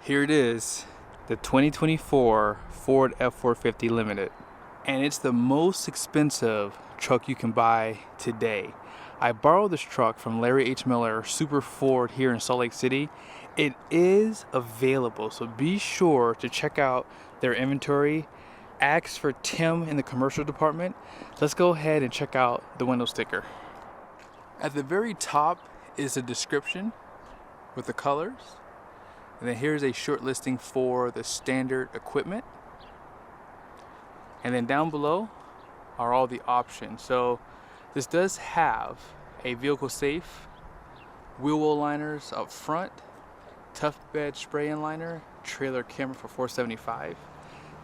Here it is, the 2024 Ford F450 Limited. And it's the most expensive truck you can buy today. I borrowed this truck from Larry H. Miller, Super Ford here in Salt Lake City. It is available, so be sure to check out their inventory. Ask for Tim in the commercial department. Let's go ahead and check out the window sticker. At the very top is a description with the colors. And then here's a short listing for the standard equipment. And then down below are all the options. So this does have a vehicle safe, wheel well liners up front, tough bed spray in liner, trailer camera for $475.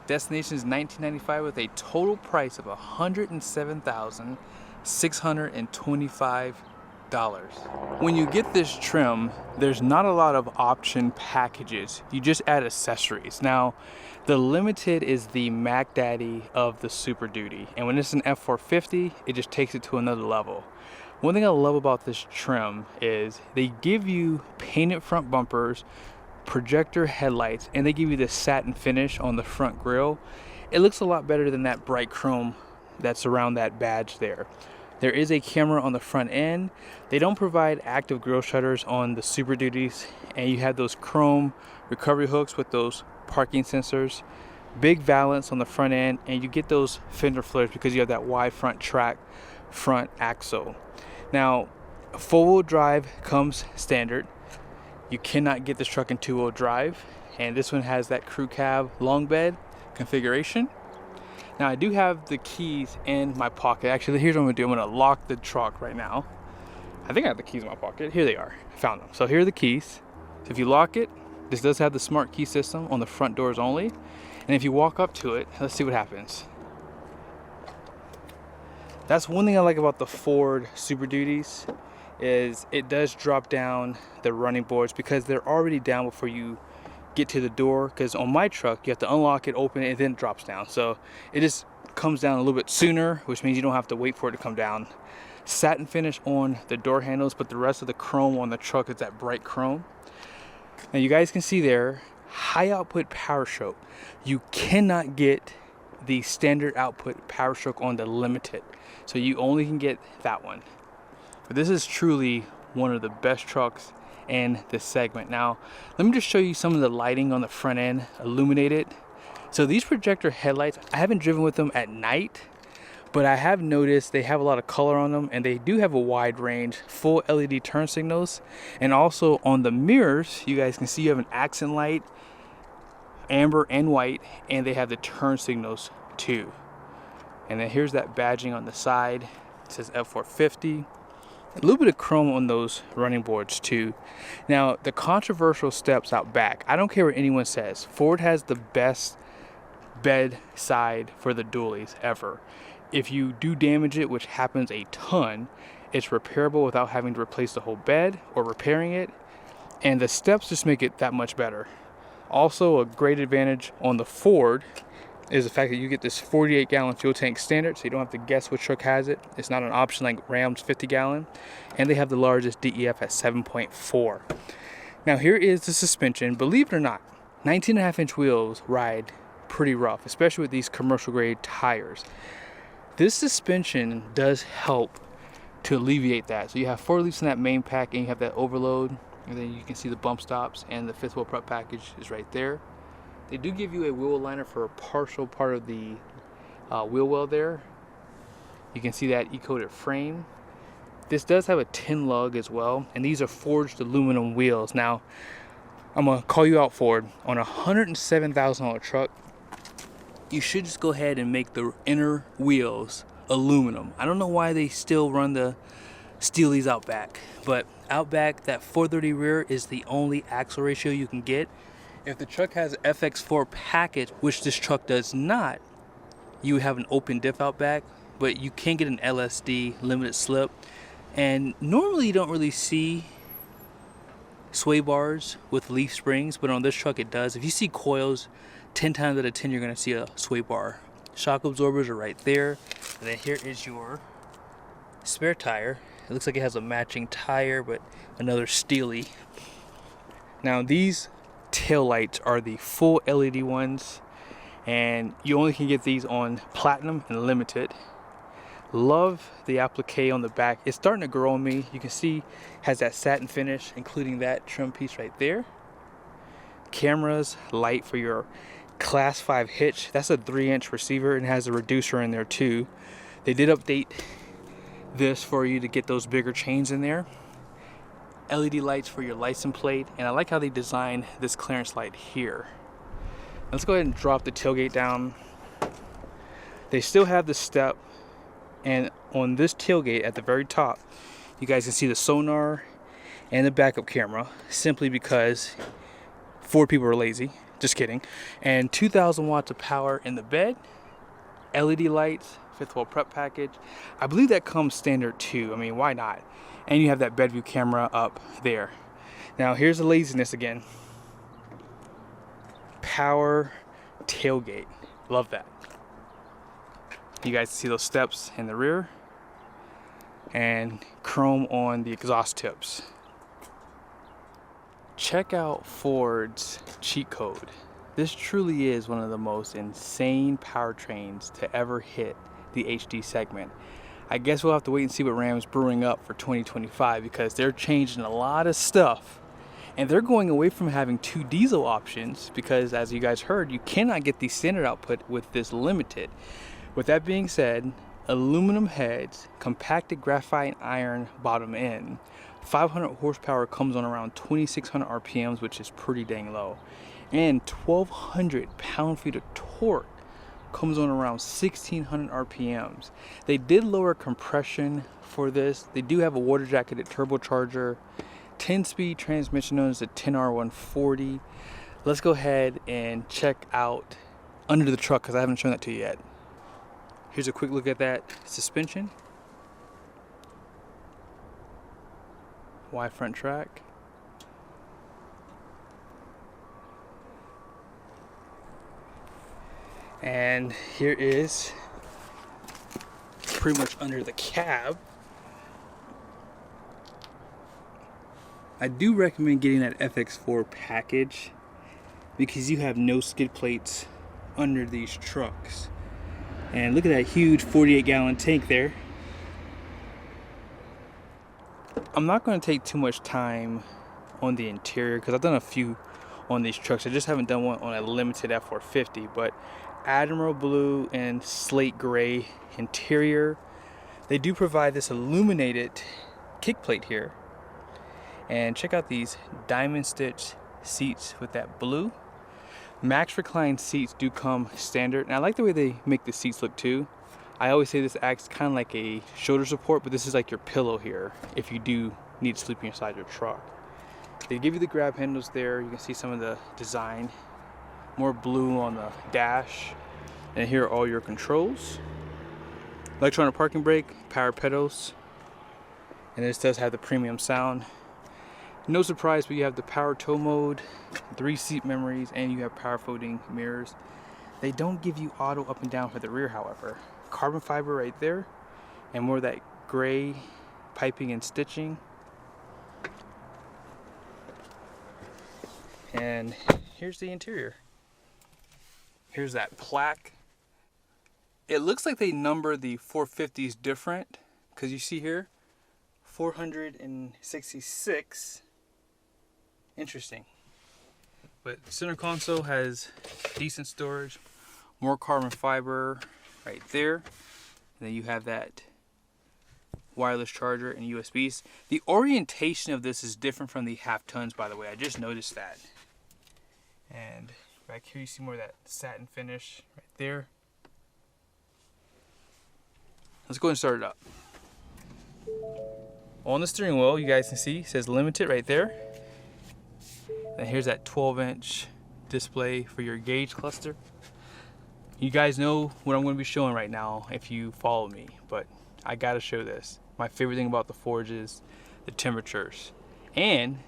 Destination is $1995 with a total price of $107,625. When you get this trim, there's not a lot of option packages. You just add accessories. Now, the Limited is the Mac Daddy of the Super Duty, and when it's an F450, it just takes it to another level. One thing I love about this trim is they give you painted front bumpers, projector headlights, and they give you the satin finish on the front grille. It looks a lot better than that bright chrome that's around that badge there. There is a camera on the front end. They don't provide active grille shutters on the Super Duties, and you have those chrome recovery hooks with those parking sensors. Big valance on the front end, and you get those fender flares because you have that wide front track front axle. Now, four-wheel drive comes standard. You cannot get this truck in two-wheel drive, and this one has that crew cab long bed configuration. Now, I do have the keys in my pocket. Actually, here's what I'm gonna do. I'm gonna lock the truck right now. I think I have the keys in my pocket. Here they are. I found them. So here are the keys. So if you lock it, this does have the smart key system on the front doors only. And if you walk up to it, let's see what happens. That's one thing I like about the Ford Super Duties, is it does drop down the running boards because they're already down before you get to the door. Because on my truck, you have to unlock it, open it, and then it drops down. So it just comes down a little bit sooner, which means you don't have to wait for it to come down. Satin finish on the door handles, but the rest of the chrome on the truck is that bright chrome. Now you guys can see there, high output power stroke. You cannot get the standard output power stroke on the Limited, so you only can get that one. But this is truly one of the best trucks in this segment. Now, let me just show you some of the lighting on the front end, illuminated. So these projector headlights, I haven't driven with them at night, but I have noticed they have a lot of color on them, and they do have a wide range, full LED turn signals. And also on the mirrors, you guys can see you have an accent light, amber and white, and they have the turn signals too. And then here's that badging on the side. It says F450. A little bit of chrome on those running boards too. Now, the controversial steps out back, I don't care what anyone says, Ford has the best bed side for the dualies ever. If you do damage it, which happens a ton, it's repairable without having to replace the whole bed or repairing it, and the steps just make it that much better. Also, a great advantage on the Ford is the fact that you get this 48-gallon fuel tank standard, so you don't have to guess which truck has it. It's not an option like Ram's 50-gallon. And they have the largest DEF at 7.4. Now here is the suspension. Believe it or not, 19.5-inch wheels ride pretty rough, especially with these commercial-grade tires. This suspension does help to alleviate that. So you have 4 leaves in that main pack, and you have that overload. And then you can see the bump stops, and the fifth wheel prep package is right there. They do give you a wheel liner for a partial part of the wheel well there. You can see that E-coated frame. This does have a tin lug as well, and these are forged aluminum wheels. Now, I'm gonna call you out, Ford. On a $107,000 truck, you should just go ahead and make the inner wheels aluminum. I don't know why they still run the steelies out back, but out back, that 430 rear is the only axle ratio you can get. If the truck has FX4 package, which this truck does not, you have an open diff out back, but you can get an LSD limited slip. And normally you don't really see sway bars with leaf springs, but on this truck it does. If you see coils, 10 times out of 10 you're gonna see a sway bar. Shock absorbers are right there. And then here is your spare tire. It looks like it has a matching tire, but another steely. Now these tail lights are the full LED ones, and you only can get these on Platinum and Limited. Love the applique on the back. It's starting to grow on me. You can see has that satin finish, including that trim piece right there. Cameras, light for your Class 5 Hitch. That's a 3-inch receiver and has a reducer in there too. They did update this for you to get those bigger chains in there. LED lights for your license plate, and I like how they designed this clearance light here. Let's go ahead and drop the tailgate down. They still have the step, and on this tailgate at the very top, you guys can see the sonar and the backup camera, simply because Ford people are lazy. Just kidding. And 2,000 watts of power in the bed, LED lights, fifth wheel prep package. I believe that comes standard too. I mean, why not? And you have that bed view camera up there. Now here's the laziness again. Power tailgate. Love that. You guys see those steps in the rear, and chrome on the exhaust tips. Check out Ford's cheat code. This truly is one of the most insane powertrains to ever hit the HD segment. I guess we'll have to wait and see what Ram's brewing up for 2025, because they're changing a lot of stuff, and they're going away from having 2 diesel options, because as you guys heard, you cannot get the standard output with this Limited. With that being said, aluminum heads, compacted graphite iron bottom end, 500 horsepower comes on around 2,600 RPMs, which is pretty dang low. And 1,200 pound-feet of torque comes on around 1,600 RPMs. They did lower compression for this. They do have a water jacketed turbocharger, 10-speed transmission known as the 10R140. Let's go ahead and check out under the truck, because I haven't shown that to you yet. Here's a quick look at that suspension. Y front track. And here is pretty much under the cab. I do recommend getting that FX4 package, because you have no skid plates under these trucks. And look at that huge 48-gallon tank there. I'm not going to take too much time on the interior, because I've done a few on these trucks. I just haven't done one on a Limited F450, but Admiral blue and slate gray interior. They do provide this illuminated kick plate here. And check out these diamond stitch seats with that blue. Max recline seats do come standard, and I like the way they make the seats look too. I always say this acts kind of like a shoulder support, but this is like your pillow here if you do need sleeping inside your truck. They give you the grab handles there. You can see some of the design. More blue on the dash. And here are all your controls. Electronic parking brake, power pedals. And this does have the premium sound. No surprise, but you have the power tow mode, 3 seat memories, and you have power folding mirrors. They don't give you auto up and down for the rear, however. Carbon fiber right there, and more of that gray piping and stitching. And here's the interior. Here's that plaque. It looks like they number the 450s different, because you see here 466. Interesting. But center console has decent storage, more carbon fiber right there. And then you have that wireless charger and USBs. The orientation of this is different from the half tons, by the way. I just noticed that. And back here you see more of that satin finish right there. Let's go and start it up. On the steering wheel, you guys can see it says Limited right there. And here's that 12-inch display for your gauge cluster. You guys know what I'm going to be showing right now if you follow me, but I gotta show this. My favorite thing about the Forge is the temperatures and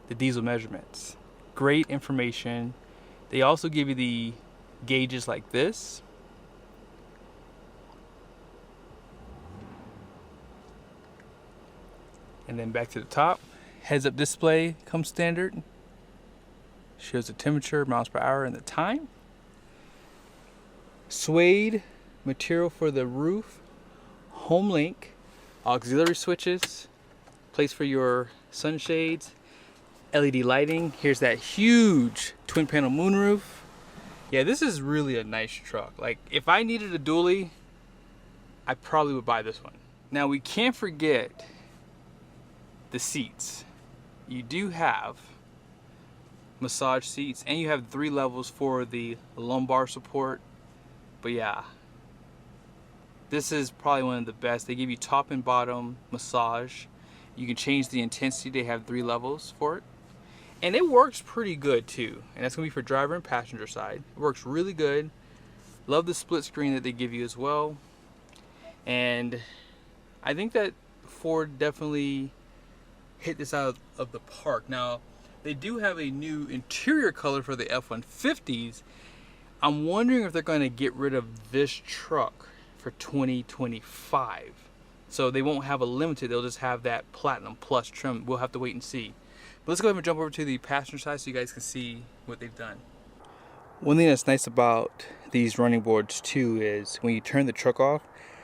the diesel measurements. Great information. They also give you the gauges like this. And then back to the top, heads-up display comes standard. Shows the temperature, miles per hour, and the time. Suede material for the roof. Home link. Auxiliary switches. Place for your sunshades. LED lighting. Here's that huge twin panel moonroof. Yeah, this is really a nice truck. Like, if I needed a dually, I probably would buy this one. Now, we can't forget the seats. You do have massage seats, and you have 3 levels for the lumbar support. But yeah, this is probably one of the best. They give you top and bottom massage. You can change the intensity. They have 3 levels for it. And it works pretty good too. And that's gonna be for driver and passenger side. It works really good. Love the split screen that they give you as well. And I think that Ford definitely hit this out of the park. Now, they do have a new interior color for the F-150s. I'm wondering if they're gonna get rid of this truck for 2025. So they won't have a limited, they'll just have that Platinum Plus trim. We'll have to wait and see. But let's go ahead and jump over to the passenger side so you guys can see what they've done. One thing that's nice about these running boards too is when you turn the truck off,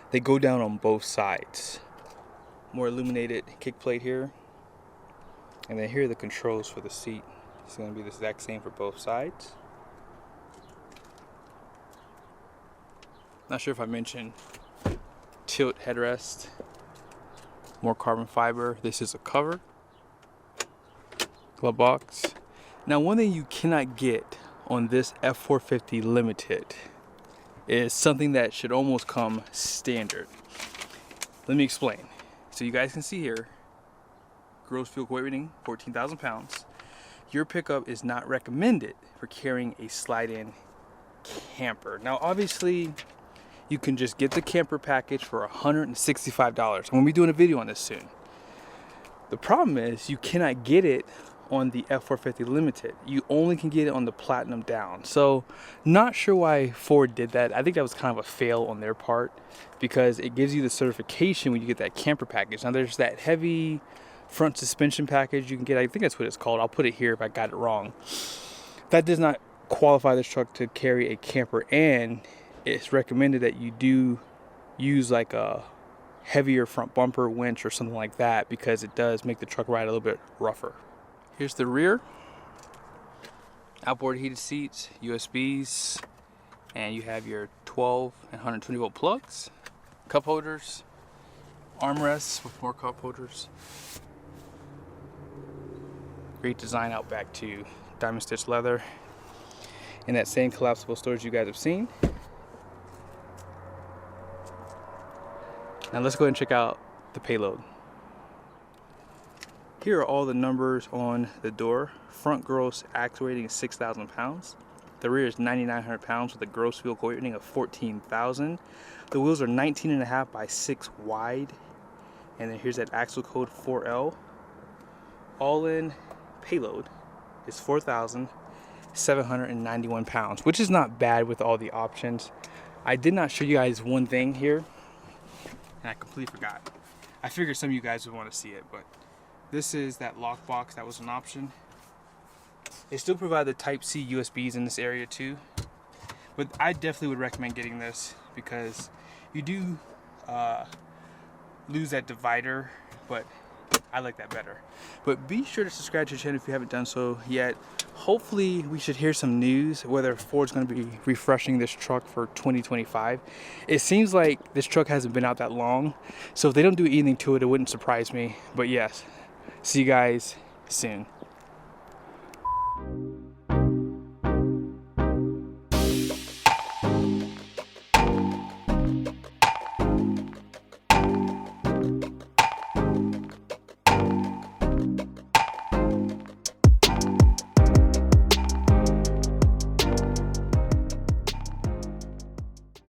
they go down on both sides. More illuminated kick plate here. And then here are the controls for the seat. It's going to be the exact same for both sides. Not sure if I mentioned tilt headrest. More carbon fiber. This is a cover. Glove box. Now, one thing you cannot get on this F450 Limited is something that should almost come standard. Let me explain. So you guys can see here, gross fuel weight rating, 14,000 pounds. Your pickup is not recommended for carrying a slide-in camper. Now, obviously, you can just get the camper package for $165. I'm gonna be doing a video on this soon. The problem is you cannot get it on the F450 Limited. You only can get it on the Platinum down. So not sure why Ford did that. I think that was kind of a fail on their part because it gives you the certification when you get that camper package. Now there's that heavy front suspension package you can get. I think that's what it's called. I'll put it here if I got it wrong. That does not qualify this truck to carry a camper, and it's recommended that you do use like a heavier front bumper winch or something like that because it does make the truck ride a little bit rougher. Here's the rear. Outboard heated seats, USBs, and you have your 12 and 120 volt plugs, cup holders, armrests with more cup holders. Great design out back too. Diamond stitch leather. And that same collapsible storage you guys have seen. Now let's go ahead and check out the payload. Here are all the numbers on the door. Front gross axle rating is 6,000 pounds. The rear is 9,900 pounds with a gross fuel weight rating of 14,000. The wheels are 19.5 by 6 wide. And then here's that axle code 4L. All in payload is 4,791 pounds, which is not bad with all the options. I did not show you guys one thing here, and I completely forgot. I figured some of you guys would want to see it, but this is that lock box that was an option. They still provide the Type-C USBs in this area too, but I definitely would recommend getting this because you do lose that divider, but I like that better. But be sure to subscribe to the channel if you haven't done so yet. Hopefully we should hear some news whether Ford's going to be refreshing this truck for 2025. It seems like this truck hasn't been out that long, so if they don't do anything to it, it wouldn't surprise me. But yes, see you guys soon.